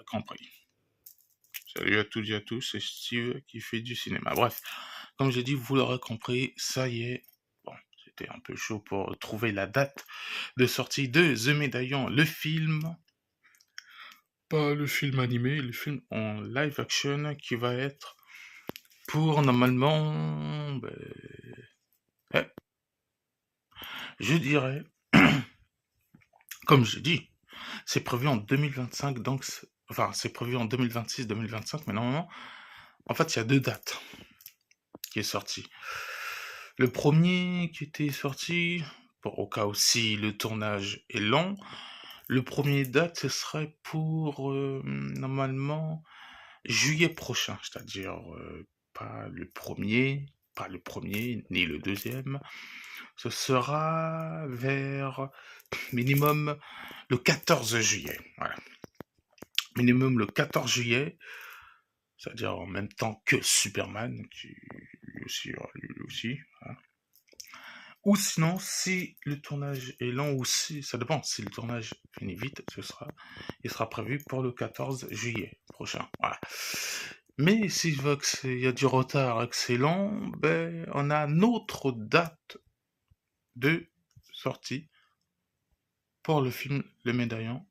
compris. Salut à toutes et à tous, c'est Steve qui fait du cinéma. Bref, comme j'ai dit, vous l'aurez compris, ça y est. Bon, c'était un peu chaud pour trouver la date de sortie de The Médaillon, le film. Pas le film animé, le film en live action qui va être pour normalement. Ouais, je dirais, comme je dis, c'est prévu en 2025, donc. Enfin, c'est prévu en 2026-2025, mais normalement, en fait, il y a deux dates qui est sorti. Le premier qui était sorti, au cas où si le tournage est long, le premier date ce serait pour normalement juillet prochain, c'est-à-dire pas le premier ni le deuxième, ce sera vers minimum le 14 juillet, voilà. Minimum le 14 juillet, c'est-à-dire en même temps que Superman, qui lui aussi, hein. Ou sinon, si le tournage est lent, ou si, ça dépend, si le tournage finit vite, il sera prévu pour le 14 juillet prochain, voilà. Mais si je vois qu'il y a du retard et que c'est lent, ben, on a une autre date de sortie pour le film The Médaillon.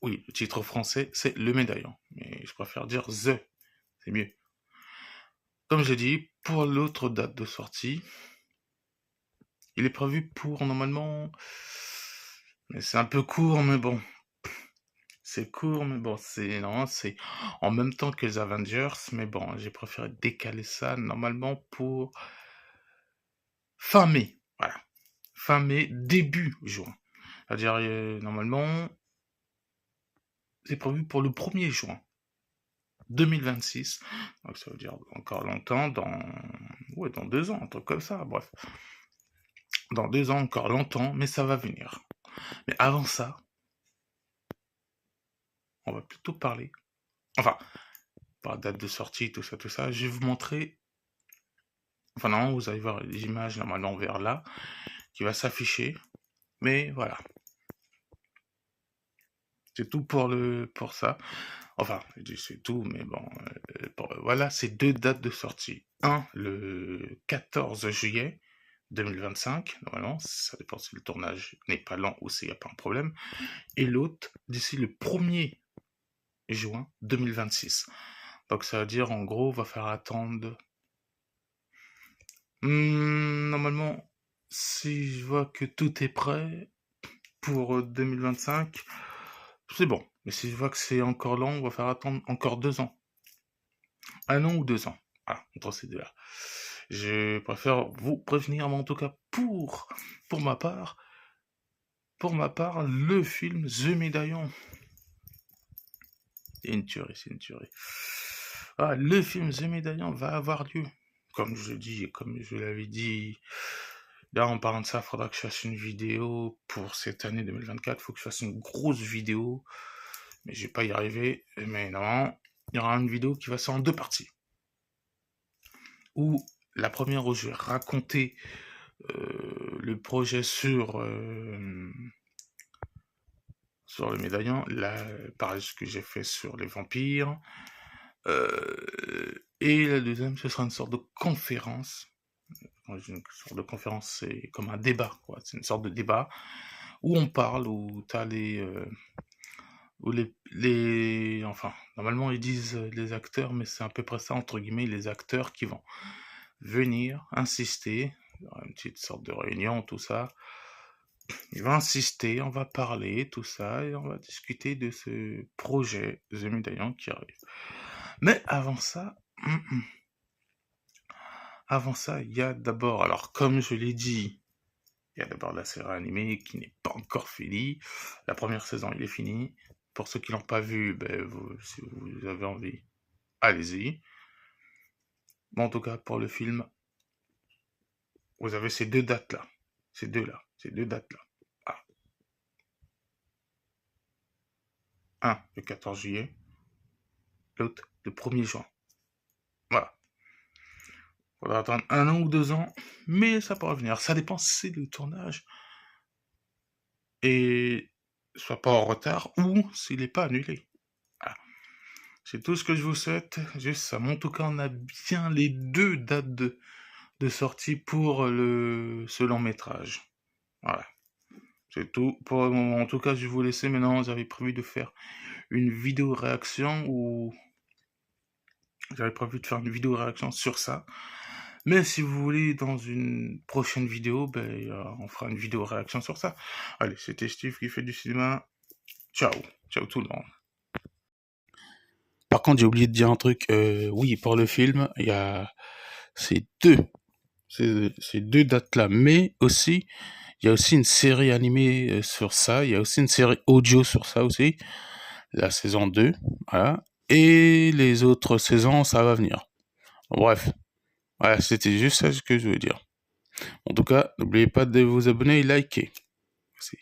Oui, le titre français, c'est Le Médaillon, mais je préfère dire The, c'est mieux. Comme j'ai dit, pour l'autre date de sortie, il est prévu pour normalement. Mais c'est un peu court, mais bon. C'est court, mais bon, c'est en même temps que les Avengers, mais bon, j'ai préféré décaler ça normalement pour fin mai. Voilà. Fin mai, début juin. C'est-à-dire, normalement, c'est prévu pour le 1er juin 2026. Donc ça veut dire encore longtemps, dans 2 ans, un truc comme ça, bref. Dans 2 ans, encore longtemps, mais ça va venir. Mais avant ça, on va plutôt parler. Enfin, par date de sortie, tout ça, je vais vous montrer. Enfin, non, vous allez voir les images normalement vers là, qui va s'afficher. Mais voilà. C'est tout pour ça. Enfin, je dis c'est tout, mais bon. Voilà, c'est deux dates de sortie. Un, le 14 juillet 2025, normalement, ça dépend si le tournage n'est pas lent ou s'il n'y a pas un problème. Et l'autre, d'ici le 1er juin 2026. Donc ça veut dire, en gros, on va faire attendre. Normalement, si je vois que tout est prêt pour 2025, c'est bon. Mais si je vois que c'est encore long, on va faire attendre encore 2 ans. 1 an ou 2 ans. Voilà, entre ces deux-là. Je préfère vous prévenir, mais en tout cas, pour ma part, le film The Médaillon. C'est une tuerie. Ah, le film The Médaillon va avoir lieu. Comme je l'avais dit, là en parlant de ça, il faudra que je fasse une vidéo pour cette année 2024. Il faut que je fasse une grosse vidéo, mais je vais pas y arriver. Mais non, il y aura une vidéo qui va sortir en 2 parties. Où la première où je vais raconter le projet sur le médaillon, là, pareil ce que j'ai fait sur les vampires. Et la deuxième, ce sera une sorte de conférence. Une sorte de conférence, c'est comme un débat, quoi. C'est une sorte de débat où on parle, où t'as où enfin, normalement ils disent les acteurs, mais c'est à peu près ça, entre guillemets, les acteurs qui vont venir insister, une petite sorte de réunion, tout ça. Il va insister, on va parler, tout ça, et on va discuter de ce projet The Médaillon qui arrive. Mais avant ça, il y a d'abord, alors comme je l'ai dit, il y a d'abord la série animée qui n'est pas encore finie. La première saison, il est fini. Pour ceux qui l'ont pas vu, si vous avez envie, allez-y. Bon, en tout cas, pour le film, vous avez ces deux dates-là. Ces deux dates-là. Ah. Un, le 14 juillet. L'autre, le 1er juin. Voilà. Faudra attendre 1 an ou 2 ans, mais ça pourra venir. Ça dépend si le tournage et soit pas en retard ou s'il n'est pas annulé. C'est tout ce que je vous souhaite, juste ça. Mais en tout cas, on a bien les 2 dates de sortie pour ce long métrage. Voilà, c'est tout pour le moment. En tout cas, je vais vous laisser maintenant. J'avais prévu de faire une vidéo réaction sur ça. Mais si vous voulez, dans une prochaine vidéo, on fera une vidéo réaction sur ça. Allez, c'était Steve qui fait du cinéma. Ciao, ciao tout le monde. Par contre, j'ai oublié de dire un truc. Oui, pour le film, il y a ces deux dates-là, mais aussi, il y a aussi une série animée sur ça. Il y a aussi une série audio sur ça aussi, la saison 2, voilà. Et les autres saisons, ça va venir. Bref, voilà, c'était juste ça ce que je voulais dire. En tout cas, n'oubliez pas de vous abonner et liker. Merci.